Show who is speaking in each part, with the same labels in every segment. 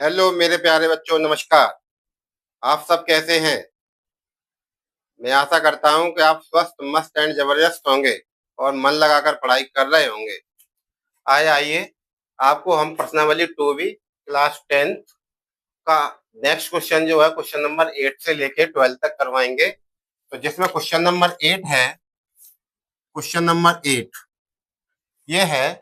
Speaker 1: Hello मेरे प्यारे बच्चों, नमस्कार। आप सब कैसे हैं? मैं आशा करता हूं कि आप स्वस्थ, मस्त एंड जबरदस्त होंगे और मन लगाकर पढ़ाई कर रहे होंगे। आइए, आपको हम प्रश्नावली 2B क्लास 10th का नेक्स्ट क्वेश्चन जो है क्वेश्चन नंबर 8 से लेके 12 तक करवाएंगे। तो जिसमें क्वेश्चन नंबर 8 है, क्वेश्चन नंबर 8 ये है,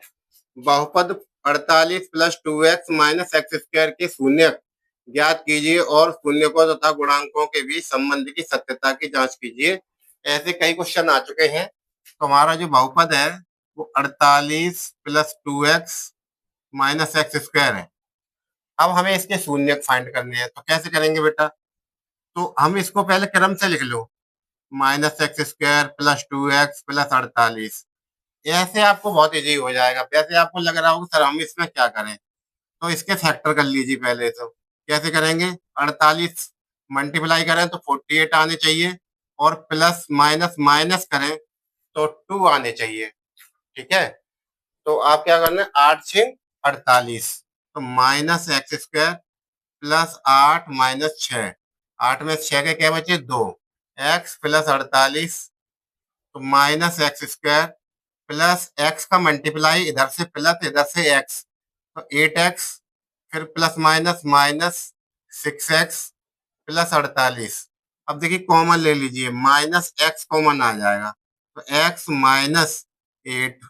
Speaker 1: बहुपद 48 plus 2x minus x square के शून्यक ज्ञात कीजिए और शून्यकों तथा गुणांकों के बीच संबंध की सत्यता की जांच कीजिए। ऐसे कई क्वेश्चन आ चुके हैं। तो हमारा जो बहुपद है वो 48 plus 2x minus x square है। अब हमें इसके शून्यक फाइंड करने हैं, तो कैसे करेंगे बेटा? तो हम इसको पहले क्रम से लिख लो, minus x square plus 2x plus 48। ऐसे आपको बहुत इजी हो जाएगा। वैसे आपको लग रहा होगा सर हम इसमें क्या करें, तो इसके फैक्टर कर लीजिए पहले। तो कैसे करेंगे? 48 मल्टीप्लाई करें तो 48 आने चाहिए, और प्लस माइनस माइनस करें तो 2 आने चाहिए। ठीक है, तो आप क्या करना है, 8 6 48, तो minus x square plus 8 minus 6, 8 में 6 के क्या बचे? 2, एक्स प्लस 48, तो minus x square plus x का मल्टीप्लाई इधर से प्लस इधर से एक्स, तो 8x, फिर plus minus minus 6x plus 48। अब देखिए कॉमन ले लीजिए, माइनस एक्स कॉमन आ जाएगा, तो x माइनस 8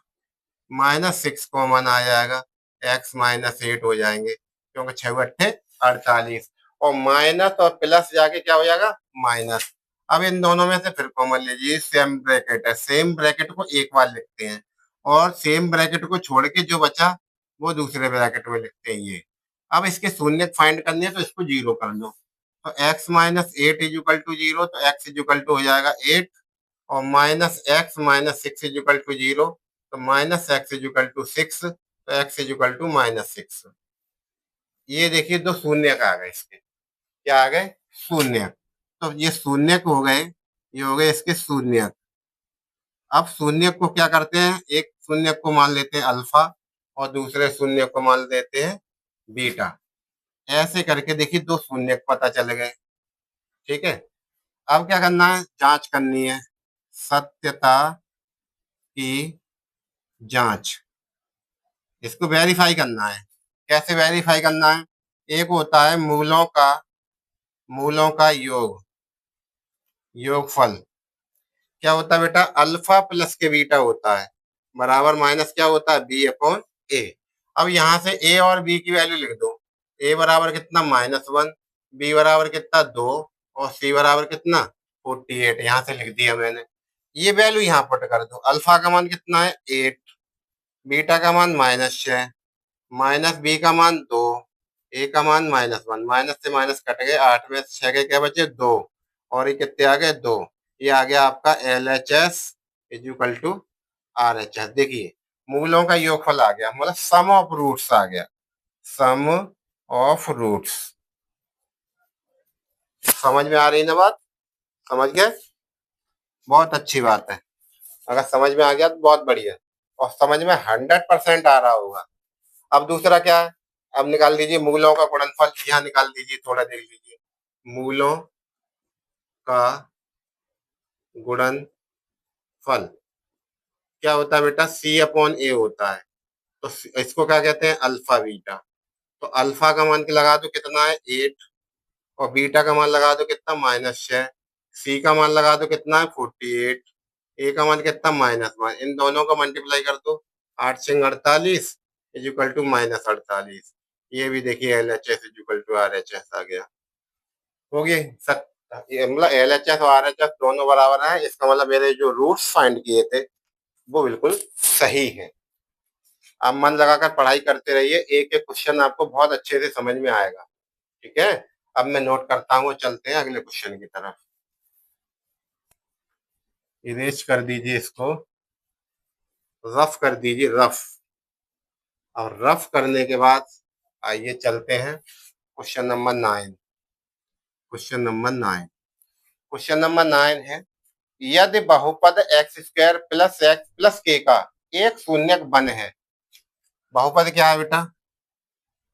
Speaker 1: माइनस 6 कॉमन आ जाएगा, x माइनस 8 हो जाएंगे, क्योंकि 6 अट्ठे 48, और माइनस और प्लस जाके क्या हो जाएगा? माइनस। अब इन दोनों में से फिर कॉमन लीजिए, सेम ब्रैकेट है, सेम ब्रैकेट को एक बार लिखते हैं और सेम ब्रैकेट को छोड़ के जो बचा वो दूसरे ब्रैकेट में लिखते हैं। ये अब इसके शून्य फाइंड करने हैं, तो इसको जीरो कर दो, तो x minus 8 is equal to zero, तो x इज इक्वल टू हो जाएगा 8, और minus x minus 6 is equal to zero, तो minus x is equal to 6, तो x is equal to minus 6। ये देखिए दो शून्य का आ गए, इसके क्या आ गए? शून्य। तो ये शून्य हो गए, ये हो गए इसके शून्य। अब शून्य को क्या करते हैं, एक शून्य को मान लेते हैं अल्फा और दूसरे शून्य को मान लेते हैं बीटा। ऐसे करके देखिए दो शून्य पता चल गए। ठीक है, अब क्या करना है, जांच करनी है, सत्यता की जांच। इसको वेरीफाई करना है। कैसे वेरीफाई करना है? एक होता है मूलों का योगफल। क्या होता है बेटा? अल्फा प्लस के बीटा होता है, बराबर माइनस क्या होता है? बी अपॉन ए। अब यहाँ से ए और बी की वैल्यू लिख दो। ए बराबर कितना? -1, बी बराबर कितना? 2, और सी बराबर कितना? 48। यहाँ से लिख दिया मैंने। ये वैल्यू यहाँ पुट कर दो। अल्फा का मान कितना है? 8, बीटा का मान -6, माइनस बी का मान 2, ए का मान -1, माइनस से माइनस कट गए, 8 में 6 के क्या बचे? 2, और ये कितने आ गए? 2। ये आ गया आपका LHS is equal to RHS। देखिए मूलों का योगफल आ गया, मतलब सम ऑफ रूट्स आ गया, सम ऑफ रूट्स। समझ में आ रही ना बात? समझ गए? बहुत अच्छी बात है। अगर समझ में आ गया तो बहुत बढ़िया, और समझ में 100% आ रहा होगा। अब दूसरा क्या है? अब निकाल दीजिए मूलों का गुणनफल। यहाँ निकाल दीजिए, थोड़ा देख लीजिए। मूलों का गुणनफल क्या होता है बेटा? C अपॉन ए होता है। तो इसको क्या कहते हैं? Alpha beta. तो अल्फा का मान लगा दो कितना है? 8, और बीटा का मान लगा दो कितना? -6, सी का मान लगा दो कितना है? 48, ए का मान कितना? -1। इन दोनों का मल्टीप्लाई कर दो, 8 6 48 इज इक्वल टू -48। ये भी देखिए LHS is equal to RHS आ गया। हो गया सर। ये मतलब LHS और RHS दोनों बराबर है, इसका मतलब मेरे जो रूट्स फाइंड किए थे वो बिल्कुल सही है। आप मन लगाकर पढ़ाई करते रहिए, एक एक क्वेश्चन आपको बहुत अच्छे से समझ में आएगा। ठीक है, अब मैं नोट करता हूँ, चलते हैं अगले क्वेश्चन की तरफ। इरेज कर दीजिए इसको, रफ कर दीजिए, रफ। और रफ करने के बाद आइए चलते हैं question number 9। Question number 9, question number 9 है, यदि बहुपद x square plus x plus के का एक शून्यक बन है। बहुपद क्या है बेटा?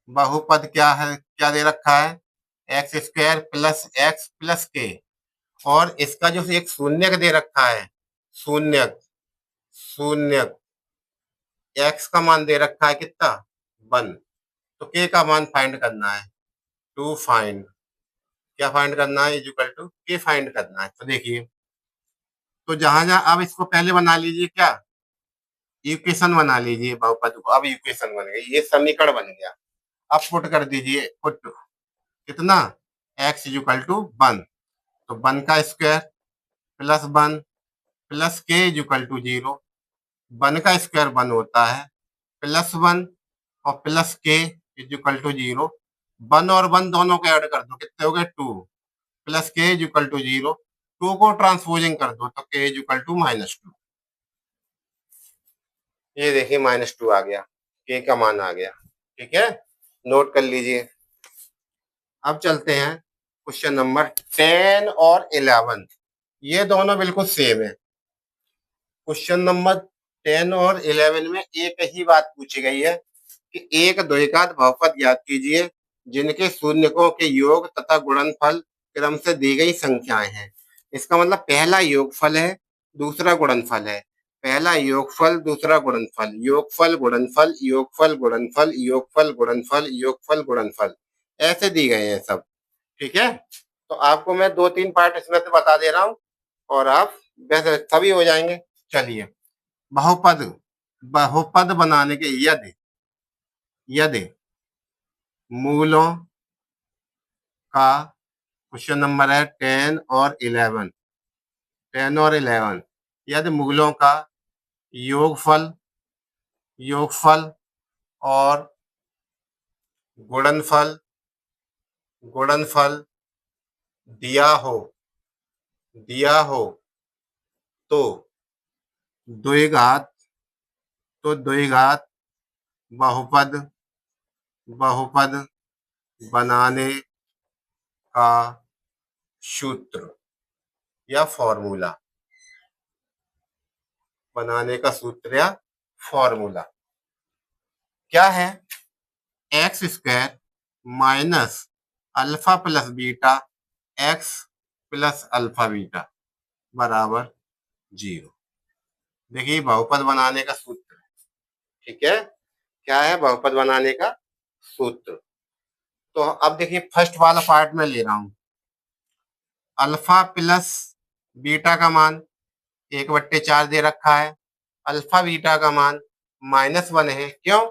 Speaker 1: बहुपद क्या है, क्या दे रखा है, x square plus x plus के, और इसका जो एक शून्यक दे रखा है, शून्यक, शून्यक, एक्स का मान दे रखा है कितना, 1। तो के का मान फाइंड करना है, टू फाइंड, क्या फाइंड करना है, इज इक्वल टू के फाइंड करना है। तो देखिए, तो जहां जहां, अब इसको पहले बना लीजिए, क्या इक्वेशन बना लीजिए बहुपद को, अब इक्वेशन बन गई, ये समीकरण बन गया। अब पुट कर दीजिए, पुट कितना, एक्स इज इक्वल टू 1, तो 1 का स्क्वायर प्लस 1 प्लस के इज इक्वल टू 0, 1 का स्क्वायर 1 होता है, प्लस 1 और प्लस के इज इक्वल टू 0, 1 और 1 दोनों को ऐड कर दो, कितने हो गए 2, प्लस के इज इक्वल टू 0, 2 को ट्रांसपोजिंग कर दो तो के इज इक्वल टू -2। ये देखिए -2 आ गया, के का मान आ गया, ठीक है, नोट कर लीजिए। अब चलते हैं क्वेश्चन नंबर 10 और 11, ये दोनों बिल्कुल सेम है। क्वेश्चन नंबर 10 और 11 में एक ही बात पूछी गई है कि एक द्विघात बहुपद ज्ञात कीजिए जिनके शून्यकों के योग तथा गुणनफल क्रम से दी गई संख्याएं हैं। इसका मतलब पहला योगफल है, दूसरा गुणनफल है, पहला योगफल दूसरा गुणनफल, योगफल गुणनफल, योगफल गुणनफल, योगफल गुणनफल, योगफल गुणनफल, ऐसे दी गए हैं सब, ठीक है। तो आपको मैं 2-3 पार्ट इसमें से बता दे रहा हूँ और आप वैसे सभी हो जाएंगे। चलिए, बहुपद, बहुपद बनाने के यदि, यदि मूलों का, क्वेश्चन नंबर है 10 और 11, 10 और 11, यदि मूलों का योगफल, योगफल और गुणनफल, गुणनफल दिया हो, दिया हो, तो द्विघात, तो द्विघात बहुपद, बहुपद बनाने का सूत्र या फॉर्मूला, बनाने का सूत्र या फॉर्मूला क्या है, x square minus alpha plus beta x plus alpha beta बराबर 0। देखिए बहुपद बनाने का सूत्र, ठीक है, क्या है बहुपद बनाने का सूत्र। तो अब देखिए फर्स्ट वाला पार्ट में ले रहा हूं, अल्फा प्लस बीटा का मान 1/4 दे रखा है, अल्फा बीटा का मान -1 है, क्यों,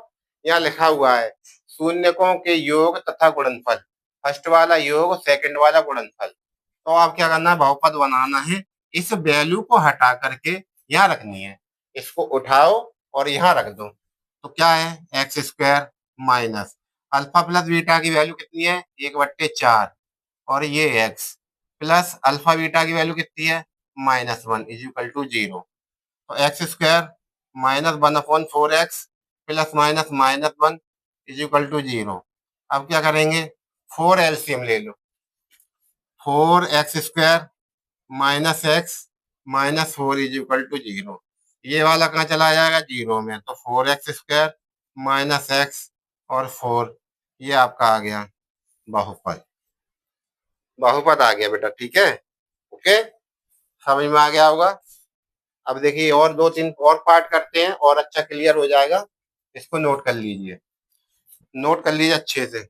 Speaker 1: यहाँ लिखा हुआ है शून्यकों के योग तथा गुणनफल, फर्स्ट वाला योग सेकंड वाला गुणनफल। तो आप क्या करना है, बहुपद बनाना है, इस वैल्यू को हटा करके यहाँ रखनी है, इसको उठाओ और यहाँ रख दो। तो क्या है, x square minus alpha plus beta की वैल्यू कितनी है, 1/4, और ये एक्स प्लस अल्फा बीटा की वैल्यू कितनी है, -1 इज इक्वल टू 0। तो x square -1/4x plus -1 is equal to 0। अब क्या करेंगे, 4 एलसीएम ले लो, 4x square minus x minus 4 is equal to 0, ये वाला कहाँ चला जाएगा, 0 में, तो 4x स्क्वायर माइनस एक्स और 4, ये आपका आ गया बहुपद, बहुपद आ गया बेटा, ठीक है, ओके, समझ में आ गया होगा। अब देखिए और 2-3 और पार्ट करते हैं और अच्छा क्लियर हो जाएगा, इसको नोट कर लीजिए, नोट कर लीजिए अच्छे से।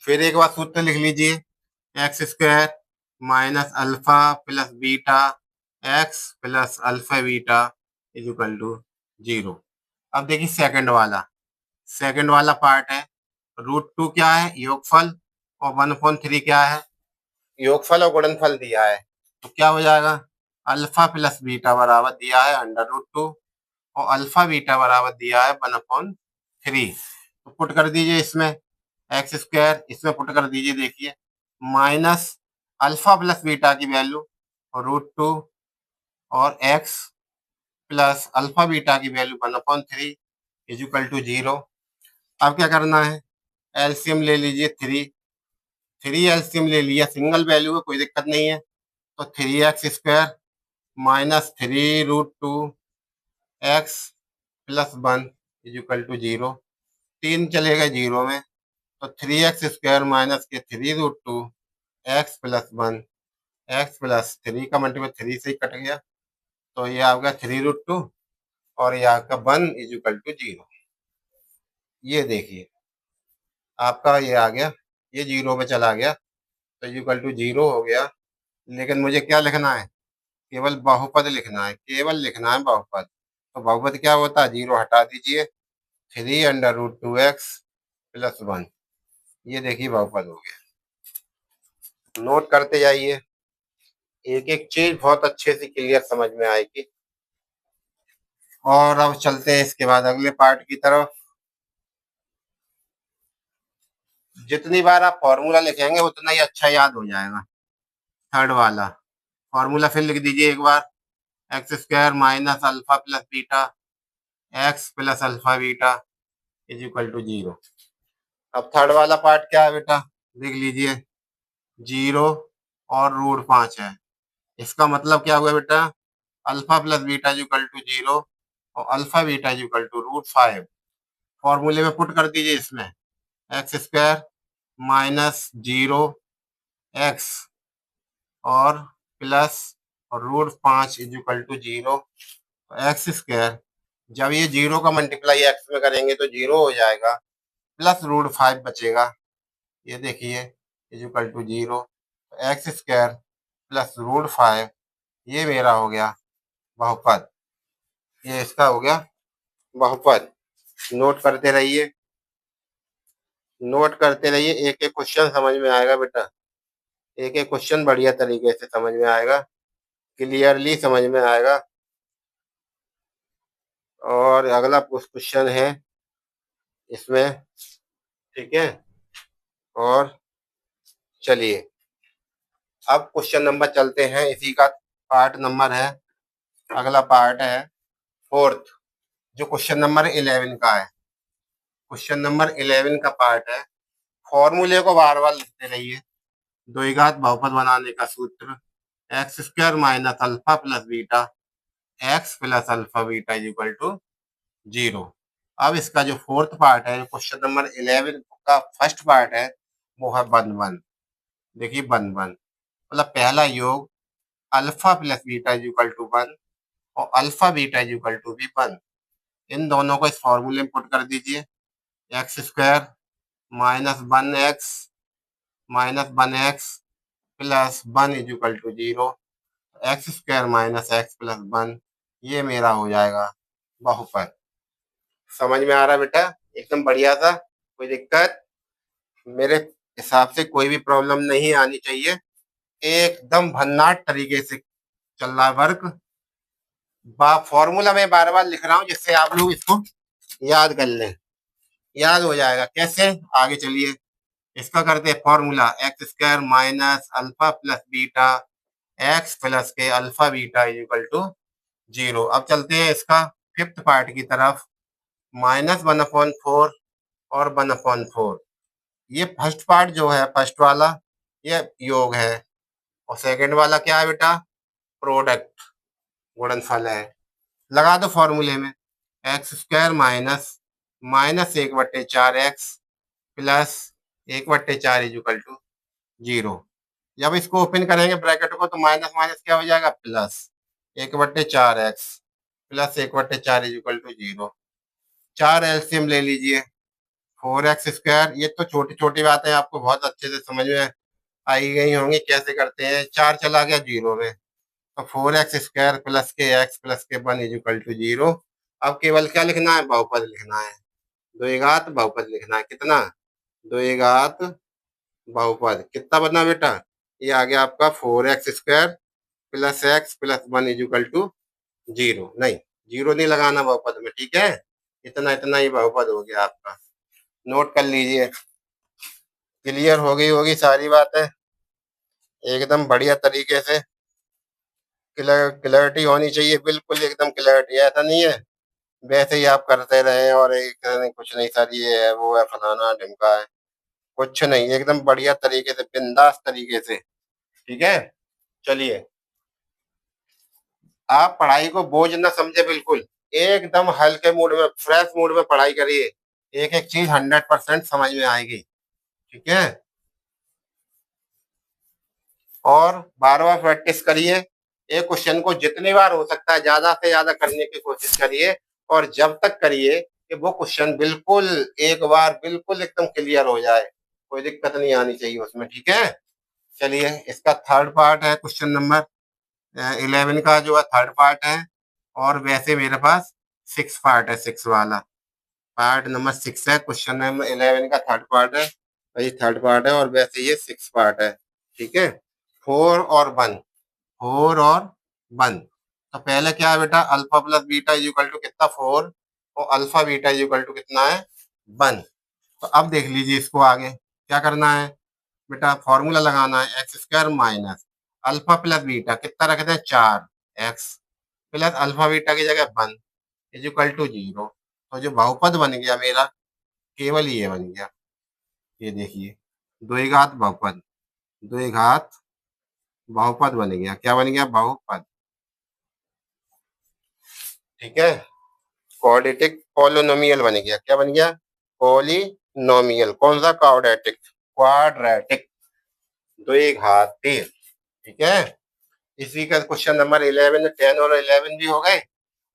Speaker 1: फिर एक बार सूत्र लिख लीजिए, x square minus alpha plus beta x plus alpha beta is equal to 0। अब देखिए सेकंड वाला पार्ट है, √2 क्या है, योगफल, और 1/3 क्या है, योगफल और गुणनफल दिया है, तो क्या हो जाएगा, अल्फा प्लस बीटा बराबर दिया है √2 और अल्फा बीटा बराबर दिया है 1/3। तो पुट कर दीजिए इसमें, एक्स स्क्वायर इसमें पुट कर दीजिए, देखिए माइनस अल्फा प्लस बीटा की वैल्यू √2 और एक्स प्लस अल्फा बीटा की वैल्यू 1/3 इज इक्वल टू 0। अब क्या करना है, एलसीएम ले लीजिए, 3 एलसीएम ले लिया, सिंगल वैल्यू है कोई दिक्कत नहीं है, तो 3x square -3 √2 x plus 1 is equal to 0। 3 चले गए 0 में, तो 3x² माइनस के 3√2 एक्स प्लस 1, एक्स प्लस 3 का मल्टीपल 3 से ही कट गया, तो ये आपका 3√2 और ये आपका 1 इज इक्वल टू 0। ये देखिए आपका ये आ गया, ये 0 में चला गया, तो इक्वल टू 0 हो गया। लेकिन मुझे क्या लिखना है? केवल बहुपद लिखना है, केवल लिखना है बहुपद। तो बहुपद क्या होता है? 0 हटा दीजिए, 3√2x प्लस 1। ये देखिए बहुपद हो गया। नोट करते जाइए, एक एक चीज बहुत अच्छे से क्लियर समझ में आएगी। और अब चलते हैं इसके बाद अगले पार्ट की तरफ। जितनी बार आप फॉर्मूला लिखेंगे उतना ही अच्छा याद हो जाएगा। थर्ड वाला फॉर्मूला फिर लिख दीजिए एक बार, x² minus alpha plus beta x plus alpha beta is equal to 0। अब थर्ड वाला पार्ट क्या है बेटा? देख लीजिए, 0 और √5 है। इसका मतलब क्या हुआ बेटा? Alpha plus beta is equal to 0 और alpha beta is equal to √5। फॉर्मूले में पुट कर दीजिए इसमें, x² माइनस 0 एक्स और प्लस और √5 इज इक्वल टू 0। x², जब ये 0 का मल्टीप्लाई x में करेंगे तो 0 हो जाएगा, प्लस √5 बचेगा। ये देखिए is equal to 0। x² plus √5, ये मेरा हो गया बहुपद। ये इसका हो गया बहुपद। नोट करते रहिए, नोट करते रहिए, एक एक क्वेश्चन समझ में आएगा बेटा। एक एक क्वेश्चन बढ़िया तरीके से समझ में आएगा, क्लियरली समझ में आएगा। और अगला क्वेश्चन है इसमें, ठीक है। और चलिए अब क्वेश्चन नंबर चलते हैं, इसी का पार्ट नंबर है, अगला पार्ट है फोर्थ, जो क्वेश्चन नंबर 11 का है। क्वेश्चन नंबर 11 का पार्ट है, फॉर्मूले को बार बार लिखते रहिए। द्विघात बहुपद बनाने का सूत्र, x² minus alpha plus beta x plus alpha beta is equal to 0। अब इसका जो फोर्थ पार्ट है, क्वेश्चन नंबर 11 का फर्स्ट पार्ट है, वो है 1 1। देखिए 1 1 मतलब पहला योग alpha plus beta is equal to 1 और alpha beta is equal to भी 1। इन दोनों को इस फॉर्मूले में पुट कर दीजिए, x² minus 1x plus 1 is equal to 0। x² minus x plus 1, ये मेरा हो जाएगा बहुपद। समझ में आ रहा है बेटा? एकदम बढ़िया सा, कोई दिक्कत मेरे हिसाब से कोई भी प्रॉब्लम नहीं आनी चाहिए। एकदम भन्नाट तरीके से चल रहा है वर्क। फॉर्मूला मैं बार बार लिख रहा हूँ जिससे आप लोग इसको याद कर लें, याद हो जाएगा। कैसे? आगे चलिए, इसका करते हैं formula, x² minus alpha plus beta x plus के alpha beta is equal to 0। अब चलते हैं इसका फिफ्थ पार्ट की तरफ, -1/4 और 1/4। ये फर्स्ट पार्ट जो है, फर्स्ट वाला ये योग है, और सेकंड वाला क्या है बेटा? प्रोडक्ट, गुणनफल है। लगा दो फॉर्मूले में, x² minus 1/4x plus 1/4 is equal to 0। जब इसको ओपन करेंगे ब्रैकेट को, तो माइनस माइनस क्या हो जाएगा? Plus 1/4x plus 1/4 is equal to 0। 4 LCM ले लीजिए, 4x²। ये तो छोटी छोटी बातें आपको बहुत अच्छे से समझ में आई गई होंगी, कैसे करते हैं। 4 चला गया 0 में, तो 4x² प्लस के x प्लस के 1 इज इक्वल टू 0। अब केवल क्या लिखना है? बहुपद लिखना है, द्विघात बहुपद लिखना है। कितना? द्विघात बहुपद। कितना बना बेटा? ये आ गया आपका 4x² plus x plus 1 is equal to 0। नहीं, 0 नहीं लगाना बहुपद में, ठीक है। इतना इतना ही बहुपद हो गया आपका। नोट कर लीजिए, क्लियर हो गई होगी सारी बातें एकदम बढ़िया तरीके से। क्लैरिटी होनी चाहिए, बिल्कुल एकदम क्लैरिटी। ऐसा नहीं है वैसे ही आप करते रहे और एक कुछ नहीं सर, ये है वो है फलाना ढिमका है, कुछ नहीं, एकदम बढ़िया तरीके से, बिंदास तरीके से, ठीक है। चलिए, आप पढ़ाई को बोझ न समझे बिल्कुल। एकदम हल्के मूड में, फ्रेश मूड में पढ़ाई करिए। एक एक चीज 100% समझ में आएगी। ठीक है। और बार बार प्रैक्टिस करिए। एक क्वेश्चन को जितनी बार हो सकता है ज्यादा से ज्यादा करने की कोशिश करिए, और जब तक करिए कि वो क्वेश्चन बिल्कुल एक बार बिल्कुल एकदम क्लियर हो जाए। कोई दिक्कत नहीं आनी चाहिए उसमें। ठीक है। चलिए, इसका थर्ड पार्ट है, क्वेश्चन नंबर 11 का जो है थर्ड पार्ट है। और वैसे मेरे पास 6 पार्ट है, 6 वाला पार्ट नंबर 6 है। क्वेश्चन नंबर 11 का थर्ड पार्ट है, वही थर्ड पार्ट है, और वैसे ये 6 पार्ट है। ठीक है। 4 और 1, 4 और 1। तो पहले क्या है बेटा, alpha plus beta is equal to कितना, 4, और alpha beta is equal to कितना है, 1। तो अब देख लीजिए, इसको आगे क्या करना है बेटा, फॉर्मूला लगाना है, x square minus alpha plus beta कितना रखते हैं, 4x प्लस अल्फा बीटा की जगह 1 इज इक्वल टू 0। तो जो बहुपद बन गया मेरा, केवल ये बन गया। ये देखिए, द्विघात बहुपद, द्विघात बहुपद बन गया। क्या बन गया, बहुपद। ठीक है। क्वाड्रेटिक पॉलिनोमियल बन गया। क्या बन गया, पॉलिनोमियल। कौन सा, क्वाड्रेटिक, क्वाड्रेटिक, द्विघाती। ठीक है। इसी का क्वेश्चन नंबर 11, 10 और 11 भी हो गए।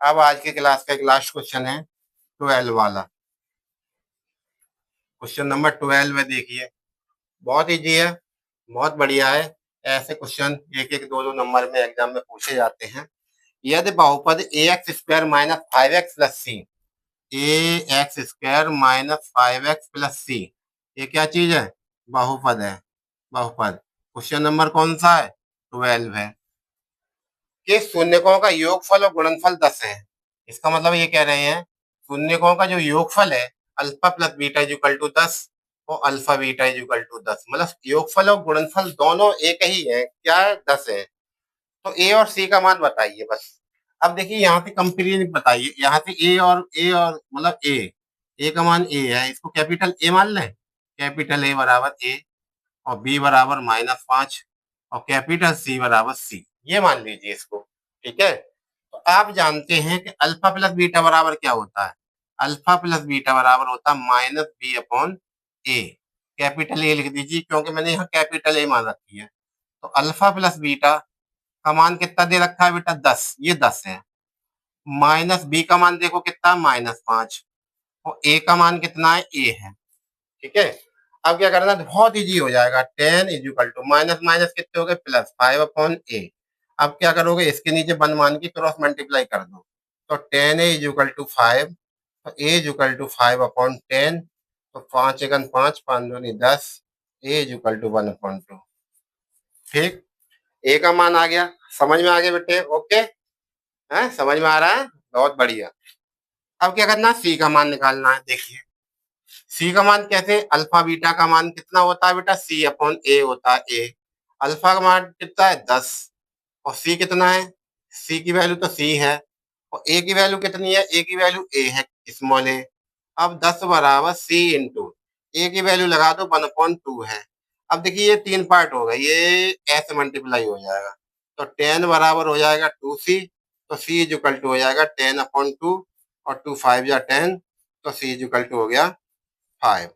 Speaker 1: अब आज की क्लास का एक लास्ट क्वेश्चन है, 12 वाला। क्वेश्चन नंबर 12 है, देखिए बहुत इजी है, बहुत बढ़िया है। ऐसे क्वेश्चन एक एक दो दो नंबर में एग्जाम में पूछे जाते हैं। यदि बहुपद a x square minus 5x plus c, a x square minus 5x plus c, ये क्या चीज है, बहुपद है, बहुपद। क्वेश्चन नंबर कौन सा है, 12 है। कि शून्यकों का योगफल और गुणनफल 10 है। इसका मतलब ये कह रहे हैं, शून्यकों का जो योगफल है alpha plus beta is equal to 10, और alpha beta is equal to 10, मतलब योगफल और गुणनफल दोनों एक ही है, क्या है, 10 है। तो ए और सी का मान बताइए बस। अब देखिए, यहाँ से कंपेरिजन बताइए, यहाँ से ए और मतलब ए का मान ए है, इसको कैपिटल ए मान लें, कैपिटल ए बराबर ए, और बी बराबर -5, और कैपिटल सी बराबर सी, ये मान लीजिए इसको। ठीक है। तो आप जानते हैं कि अल्फा प्लस बीटा बराबर क्या होता है, अल्फा प्लस बीटा बराबर होता है -b/a। कैपिटल ए लिख दीजिए, क्योंकि मैंने यहाँ कैपिटल ए मान रखी है। तो अल्फा प्लस बीटा का मान कितना दे रखा है बेटा, 10, ये 10 है। माइनस बी का मान देखो कितना, -5, और ए का मान कितना है, ए है। ठीक है। अब क्या करना है, बहुत इजी हो जाएगा, 10 is equal to minus minus कितने हो गए, +5/a। अब क्या करोगे, इसके नीचे 1 मान के क्रॉस मल्टीप्लाई कर दो। तो 10a इज इक्वल टू 5, तो a इज इक्वल टू 5/10। तो 5 एकन 5, 5 दूनी 10, a इज इक्वल टू 1/2। ठीक। a का मान आ गया, समझ में आ गया बेटे, ओके है, समझ में आ रहा है, बहुत बढ़िया। अब क्या करना है, c का मान निकालना है। देखिए, सी का मान कैसे, अल्फा बीटा का मान कितना होता है बेटा, C/A होता है, ए। अल्फा का मान कितना है, 10, और सी कितना है, सी की वैल्यू तो सी है, और ए की वैल्यू कितनी है, ए की वैल्यू ए है, स्मॉल ए। अब 10 बराबर सी इंटू ए की वैल्यू लगा दो, 1/2 है। अब देखिए, ये 3 पार्ट हो गए, ये ऐसे मल्टीप्लाई हो जाएगा। तो 10 बराबर हो जाएगा 2c, तो c इज इक्वल टू हो जाएगा 10/2, और 2 5 या 10, तो c इज इक्वल टू हो गया 5।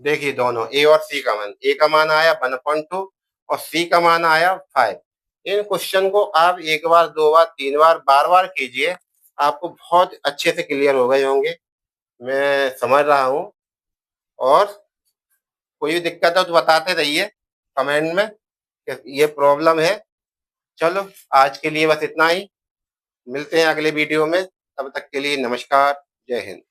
Speaker 1: देखिए, दोनों ए और सी का मान, ए का मान आया 1/2, और सी का मान आया 5। इन क्वेश्चन को आप एक बार, दो बार, तीन बार, बार बार कीजिए, आपको बहुत अच्छे से क्लियर हो गए होंगे, मैं समझ रहा हूँ। और कोई भी दिक्कत हो तो बताते रहिए कमेंट में कि ये प्रॉब्लम है। चलो, आज के लिए बस इतना ही, मिलते हैं अगले वीडियो में, तब तक के लिए नमस्कार, जय हिंद।